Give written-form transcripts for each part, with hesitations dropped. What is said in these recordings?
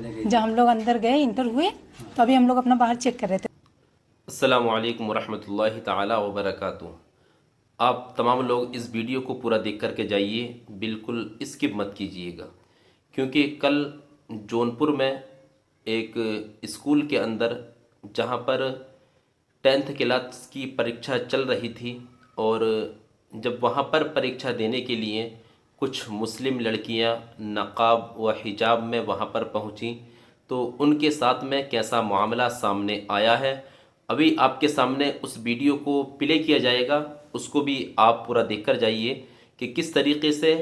जब हम लोग अंदर गए इंटर हुए तो अभी हम लोग अपना बाहर चेक कर रहे थे। अस्सलामु अलैकुम वरहमतुल्लाहि ताला वबरकातुहू। आप तमाम लोग इस वीडियो को पूरा देख करके जाइए, बिल्कुल स्किप मत कीजिएगा, क्योंकि कल जौनपुर में एक स्कूल के अंदर जहां पर 10th क्लास की परीक्षा चल रही थी, और जब वहां पर परीक्षा देने के लिए कुछ मुस्लिम लड़कियां नक़ाब व हिजाब में वहां पर पहुंची, तो उनके साथ में कैसा मामला सामने आया है अभी आपके सामने उस वीडियो को प्ले किया जाएगा। उसको भी आप पूरा देख कर जाइए कि किस तरीके से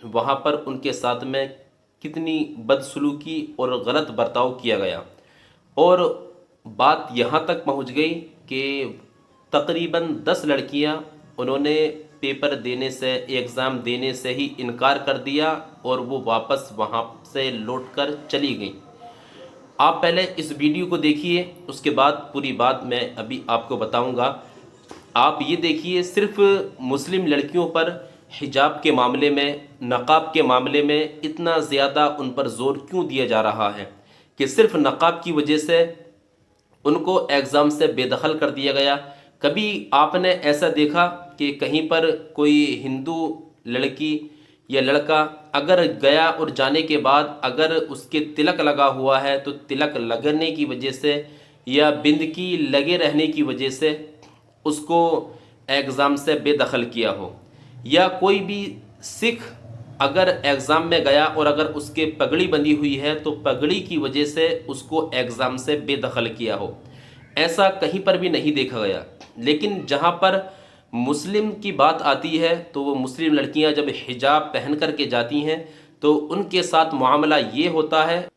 वहाँ पर उनके साथ में कितनी बदसलूकी और गलत बर्ताव किया गया। और बात यहाँ तक पहुँच गई कि तकरीबन 10 लड़कियाँ उन्होंने पेपर देने से, एग्ज़ाम देने से ही इनकार कर दिया और वो वापस वहाँ से लौटकर चली गई। आप पहले इस वीडियो को देखिए, उसके बाद पूरी बात मैं अभी आपको बताऊंगा। आप ये देखिए, सिर्फ मुस्लिम लड़कियों पर हिजाब के मामले में, नक़ाब के मामले में इतना ज़्यादा उन पर ज़ोर क्यों दिया जा रहा है कि सिर्फ नक़ाब की वजह से उनको एग्ज़ाम से बेदखल कर दिया गया। कभी आपने ऐसा देखा कि कहीं पर कोई हिंदू लड़की या लड़का अगर गया और जाने के बाद अगर उसके तिलक लगा हुआ है तो तिलक लगने की वजह से या बिंदकी लगे रहने की वजह से उसको एग्ज़ाम से बेदखल किया हो, या कोई भी सिख अगर एग्ज़ाम में गया और अगर उसके पगड़ी बंधी हुई है तो पगड़ी की वजह से उसको एग्ज़ाम से बेदखल किया हो, ऐसा कहीं पर भी नहीं देखा गया। लेकिन जहाँ पर मुस्लिम की बात आती है तो वो मुस्लिम लड़कियां जब हिजाब पहन कर के जाती हैं तो उनके साथ मामला ये होता है,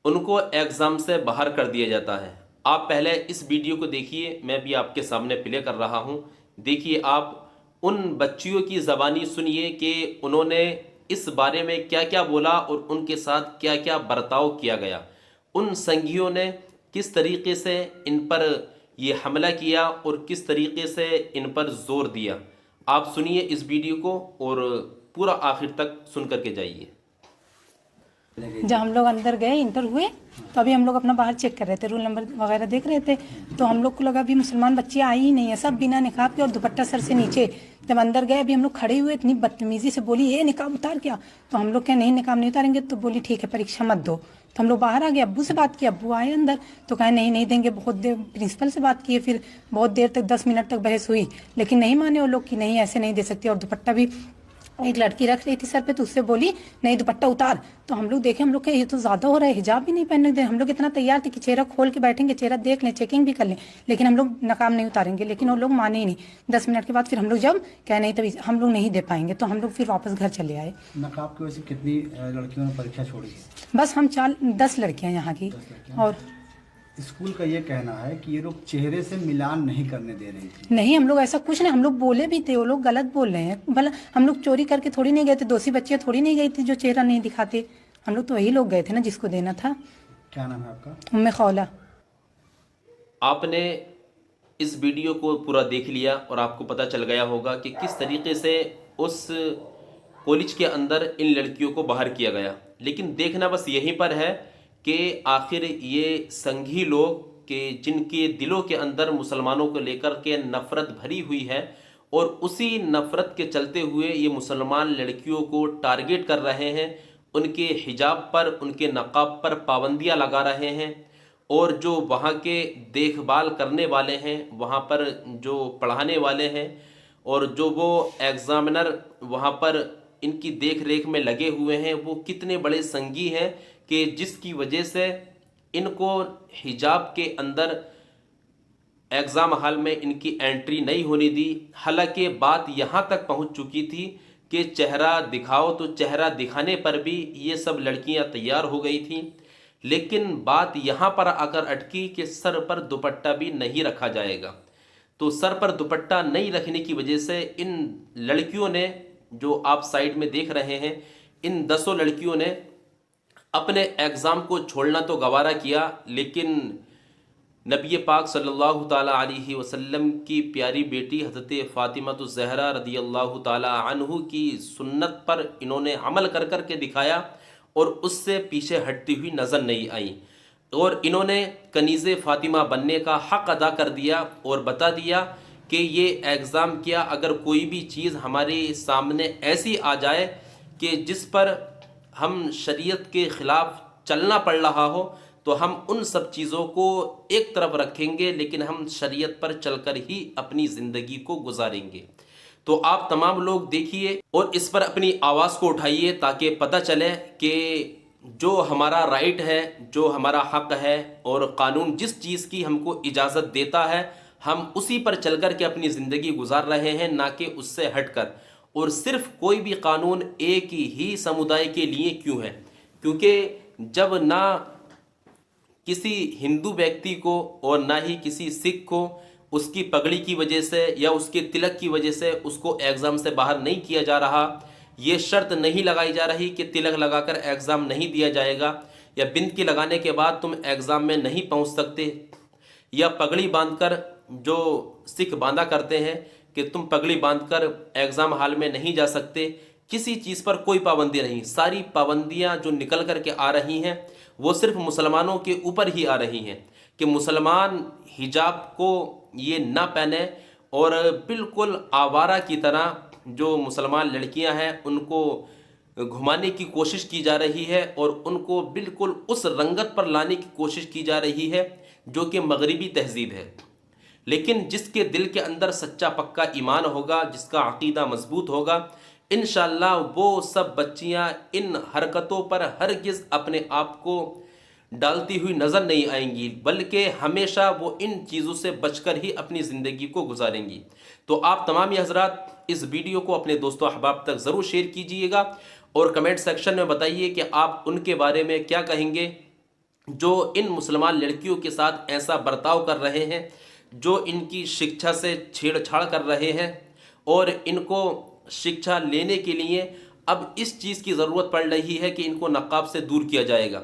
उनको एग्ज़ाम से बाहर कर दिया जाता है। आप पहले इस वीडियो को देखिए, मैं भी आपके सामने प्ले कर रहा हूँ। देखिए, आप उन बच्चियों की ज़बानी सुनिए कि उन्होंने इस बारे में क्या क्या बोला और उनके साथ क्या क्या बर्ताव किया गया। उन संघियों ने किस तरीके से इन पर ये हमला किया और किस तरीके से इन पर जोर दिया। आप सुनिए इस वीडियो को और पूरा आखिर तक सुन करके जाइए। जब हम लोग अंदर गए इंटर हुए तो अभी हम लोग अपना बाहर चेक कर रहे थे, रोल नंबर वगैरह देख रहे थे, तो हम लोग को लगा अभी मुसलमान बच्चे आई ही नहीं है, सब बिना निकाब के और दुपट्टा सर से नीचे। जब अंदर गए अभी हम लोग खड़े हुए, इतनी बदतमीजी से बोली ये निकाब उतार क्या, तो हम लोग क्या नहीं निकाब नहीं उतारेंगे, तो बोली ठीक है परीक्षा मत दो। तो हम लोग बाहर आ गए, अब्बू से बात की, अब्बू आए अंदर तो कहे नहीं नहीं देंगे। बहुत देर प्रिंसिपल से बात की, फिर बहुत देर तक 10 मिनट तक बहस हुई, लेकिन नहीं माने वो लोग कि नहीं ऐसे नहीं दे सकती। और दुपट्टा भी एक लड़की रख रही थी सर पे तो उससे बोली नहीं दुपट्टा उतार, तो हम लोग देखे, हम लोग के ये तो ज्यादा हो रहा है, हिजाब भी नहीं पहनने दे। हम लोग इतना तैयार थे कि चेहरा खोल के बैठेंगे, चेहरा देख लें, चेकिंग भी कर लें, लेकिन हम लोग नकाब नहीं उतारेंगे, लेकिन वो लोग माने ही नहीं। 10 मिनट के बाद फिर हम लोग जब कह नहीं तभी हम लोग नहीं दे पाएंगे, तो हम लोग फिर वापस घर चले आए। नकाब की वजह से कितनी लड़कियों ने परीक्षा छोड़ी? बस हम 10 लड़कियां यहाँ की। 10 लड़कियां। और स्कूल का ये कहना है कि ये लोग चेहरे से मिलान नहीं करने दे रही थी। नहीं, हम लोग ऐसा कुछ नहीं, हम लोग बोले भी थे, वो लोग गलत बोल रहे हैं। भला हम लोग चोरी करके थोड़ी नहीं गए थे, दोषी बच्चियां थोड़ी नहीं गई थी जो चेहरा नहीं दिखाते। हम लोग तो वही लोग गए थे ना जिसको देना था। क्या नाम है आपका? उम्मे खौला। आपने इस वीडियो को पूरा देख लिया और आपको पता चल गया होगा कि किस तरीके से उस कॉलेज के अंदर इन लड़कियों को बाहर किया गया। लेकिन देखना बस यहीं पर है कि आखिर ये संघी लोग के जिनके दिलों के अंदर मुसलमानों को लेकर के नफ़रत भरी हुई है और उसी नफ़रत के चलते हुए ये मुसलमान लड़कियों को टारगेट कर रहे हैं, उनके हिजाब पर, उनके नक़ाब पर पाबंदियां लगा रहे हैं, और जो वहाँ के देखभाल करने वाले हैं, वहाँ पर जो पढ़ाने वाले हैं और जो वो एग्ज़ामिनर वहाँ पर इनकी देख रेख में लगे हुए हैं, वो कितने बड़े संगी हैं कि जिसकी वजह से इनको हिजाब के अंदर एग्ज़ाम हॉल में इनकी एंट्री नहीं होने दी। हालांकि बात यहाँ तक पहुँच चुकी थी कि चेहरा दिखाओ, तो चेहरा दिखाने पर भी ये सब लड़कियाँ तैयार हो गई थी। लेकिन बात यहाँ पर आकर अटकी कि सर पर दुपट्टा भी नहीं रखा जाएगा। तो सर पर दुपट्टा नहीं रखने की वजह से इन लड़कियों ने, जो आप साइड में देख रहे हैं, इन 10 लड़कियों ने अपने एग्ज़ाम को छोड़ना तो गवारा किया, लेकिन नबी पाक सल्लल्लाहु ताला अलैहि वसल्लम की प्यारी बेटी हज़रत फ़ातिमा ज़हरा रदियल्लाहु ताला अन्हु की सुन्नत पर इन्होंने अमल कर कर के दिखाया اور اس سے پیچھے ہٹتی ہوئی نظر نہیں آئیں، اور انہوں نے کنیز فاطمہ بننے کا حق ادا کر دیا اور بتا دیا کہ یہ ایگزام کیا، اگر کوئی بھی چیز ہمارے سامنے ایسی آ جائے کہ جس پر ہم شریعت کے خلاف چلنا پڑ رہا ہو تو ہم ان سب چیزوں کو ایک طرف رکھیں گے، لیکن ہم شریعت پر چل کر ہی اپنی زندگی کو گزاریں گے۔ تو آپ تمام لوگ دیکھیے اور اس پر اپنی آواز کو اٹھائیے تاکہ پتہ چلے کہ جو ہمارا رائٹ ہے، جو ہمارا حق ہے، اور قانون جس چیز کی ہم کو اجازت دیتا ہے ہم اسی پر چل کر کے اپنی زندگی گزار رہے ہیں، نہ کہ اس سے ہٹ کر۔ اور صرف کوئی بھی قانون ایک ہی سمودائے کے لیے کیوں ہے؟ کیونکہ جب نہ کسی ہندو ویکتی کو اور نہ ہی کسی سکھ کو اس کی پگڑی کی وجہ سے یا اس کے تلک کی وجہ سے اس کو ایگزام سے باہر نہیں کیا جا رہا، یہ شرط نہیں لگائی جا رہی کہ تلک لگا کر ایگزام نہیں دیا جائے گا، یا بند کے لگانے کے بعد تم ایگزام میں نہیں پہنچ سکتے، یا پگڑی باندھ کر جو سکھ باندھا کرتے ہیں کہ تم پگڑی باندھ کر ایگزام ہال میں نہیں جا سکتے۔ کسی چیز پر کوئی پابندی نہیں، ساری پابندیاں جو نکل کر کے آ رہی ہیں وہ صرف مسلمانوں کے اوپر ہی آ رہی ہیں کہ مسلمان حجاب کو یہ نہ پہنے، اور بالکل آوارہ کی طرح جو مسلمان لڑکیاں ہیں ان کو گھمانے کی کوشش کی جا رہی ہے اور ان کو بالکل اس رنگت پر لانے کی کوشش کی جا رہی ہے جو کہ مغربی تہذیب ہے۔ لیکن جس کے دل کے اندر سچا پکا ایمان ہوگا، جس کا عقیدہ مضبوط ہوگا، انشاءاللہ وہ سب بچیاں ان حرکتوں پر ہرگز اپنے آپ کو ڈالتی ہوئی نظر نہیں آئیں گی، بلکہ ہمیشہ وہ ان چیزوں سے بچ کر ہی اپنی زندگی کو گزاریں گی۔ تو آپ تمامی حضرات اس ویڈیو کو اپنے دوستوں احباب تک ضرور شیئر کیجئے گا، اور کمنٹ سیکشن میں بتائیے کہ آپ ان کے بارے میں کیا کہیں گے جو ان مسلمان لڑکیوں کے ساتھ ایسا برتاؤ کر رہے ہیں، جو ان کی شکشا سے چھیڑ چھاڑ کر رہے ہیں، اور ان کو شکشا لینے کے لیے اب اس چیز کی ضرورت پڑ رہی ہے کہ ان کو نقاب سے دور کیا جائے گا۔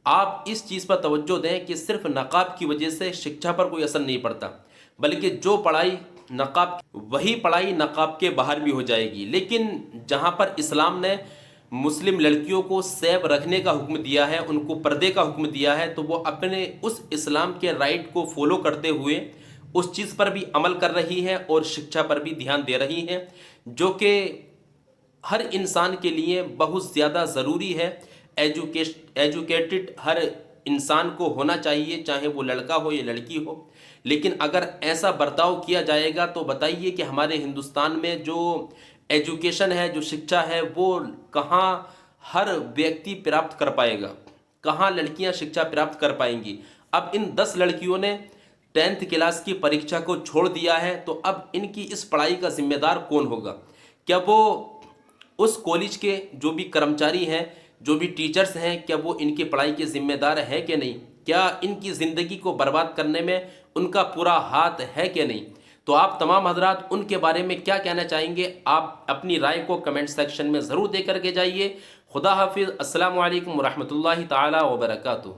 آپ اس چیز پر توجہ دیں کہ صرف نقاب کی وجہ سے شکشا پر کوئی اثر نہیں پڑتا، بلکہ جو پڑھائی نقاب، وہی پڑھائی نقاب کے باہر بھی ہو جائے گی۔ لیکن جہاں پر اسلام نے مسلم لڑکیوں کو سیب رکھنے کا حکم دیا ہے، ان کو پردے کا حکم دیا ہے، تو وہ اپنے اس اسلام کے رائٹ کو فالو کرتے ہوئے اس چیز پر بھی عمل کر رہی ہے اور شکشا پر بھی دھیان دے رہی ہے، جو کہ ہر انسان کے لیے بہت زیادہ ضروری ہے۔ ایجوکیٹڈ ہر انسان کو ہونا چاہیے، چاہے وہ لڑکا ہو یا لڑکی ہو۔ لیکن اگر ایسا برتاؤ کیا جائے گا تو بتائیے کہ ہمارے ہندوستان میں جو ایجوکیشن ہے، جو شکشا ہے، وہ کہاں ہر ویکتی پراپت کر پائے گا، کہاں لڑکیاں شکشا پراپت کر پائیں گی؟ اب ان 10 لڑکیوں نے 10th کلاس کی پریکشا کو چھوڑ دیا ہے، تو اب ان کی اس پڑھائی کا ذمہ دار کون ہوگا؟ کیا وہ اس کالج کے جو بھی کرمچاری ہیں، جو بھی ٹیچرز ہیں، کیا وہ ان کی پڑھائی کے ذمہ دار ہیں کہ نہیں؟ کیا ان کی زندگی کو برباد کرنے میں ان کا پورا ہاتھ ہے کہ نہیں؟ تو آپ تمام حضرات ان کے بارے میں کیا کہنا چاہیں گے؟ آپ اپنی رائے کو کمنٹ سیکشن میں ضرور دے کر کے جائیے۔ خدا حافظ، السلام علیکم ورحمۃ اللہ تعالی وبرکاتہ۔